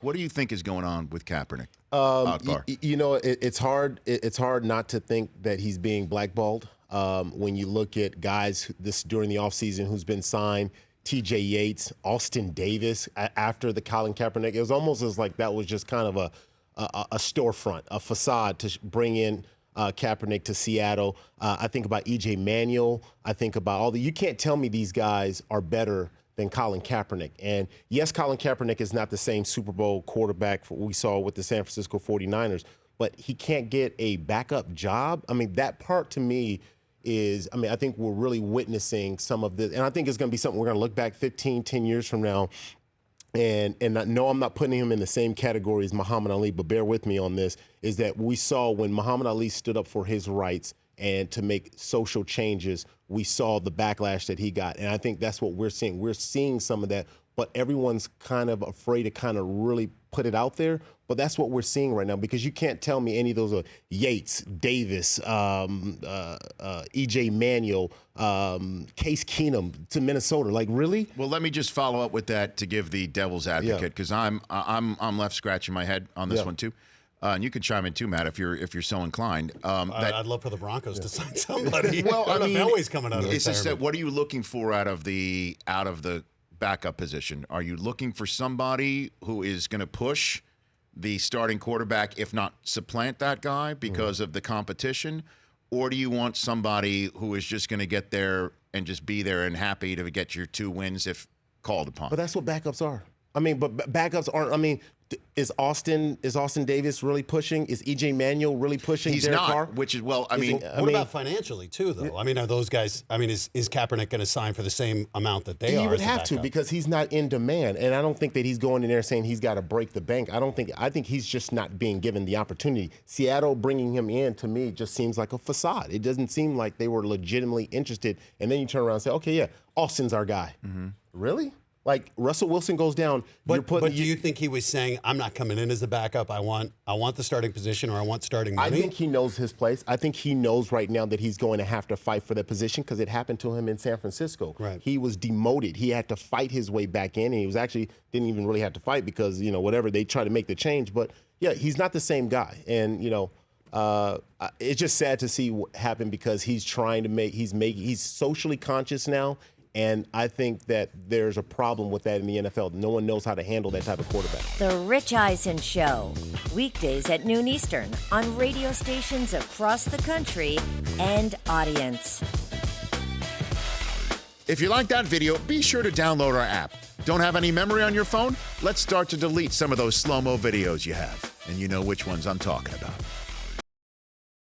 What do you think is going on with Kaepernick? It's hard. It's hard not to think that he's being blackballed. When you look at guys during the offseason who's been signed, T.J. Yates, Austin Davis, after the Colin Kaepernick, it was almost as like that was just kind of a storefront, a facade to bring in Kaepernick to Seattle. I think about E.J. Manuel. I think about you can't tell me these guys are better than Colin Kaepernick. And yes, Colin Kaepernick is not the same Super Bowl quarterback we saw with the San Francisco 49ers, but he can't get a backup job. I mean, that part to me I think we're really witnessing some of this. And I think it's going to be something we're going to look back 15, 10 years from now. And no, I'm not putting him in the same category as Muhammad Ali, but bear with me on this, is that we saw when Muhammad Ali stood up for his rights and to make social changes, we saw the backlash that he got. And I think that's what we're seeing. We're seeing some of that, but everyone's kind of afraid to kind of really put it out there. But that's what we're seeing right now, because you can't tell me any of those are Yates, Davis, E.J. Manuel, Case Keenum to Minnesota. Like, really? Well, let me just follow up with that to give the devil's advocate, because I'm left scratching my head on this one too. And you can chime in too, Matt, if you're so inclined. I'd love for the Broncos to sign somebody. Well, I mean, Elway's coming out of it's just that, retirement. what are you looking for out of the backup position? Are you looking for somebody who is going to push the starting quarterback, if not supplant that guy because of the competition? Or do you want somebody who is just going to get there and just be there and happy to get your 2 wins if called upon? But that's what backups are. I mean, but backups aren't. I mean, is Austin Davis really pushing? Is E.J. Manuel really pushing? He's Derek not, Carr? which is, well, I mean. What about financially, too, though? I mean, are those guys, is Kaepernick going to sign for the same amount that they are? He would as a have to, backup? because he's not in demand. And I don't think that he's going in there saying he's got to break the bank. I think he's just not being given the opportunity. Seattle bringing him in, to me, just seems like a facade. It doesn't seem like they were legitimately interested. And then you turn around and say, okay, yeah, Austin's our guy. Really? Like, Russell Wilson goes down. But do you think he was saying, I'm not coming in as the backup. I want the starting position, or I want starting money? I think he knows his place. I think he knows right now that he's going to have to fight for that position, because it happened to him in San Francisco. Right. He was demoted. He had to fight his way back in, and he was actually didn't even really have to fight because, whatever, they tried to make the change. But, yeah, he's not the same guy. And, it's just sad to see what happened, because he's trying to he's socially conscious now. And I think that there's a problem with that in the NFL. No one knows how to handle that type of quarterback. The Rich Eisen Show, weekdays at noon Eastern on radio stations across the country and audience. If you like that video, be sure to download our app. Don't have any memory on your phone? Let's start to delete some of those slow-mo videos you have. And you know which ones I'm talking about.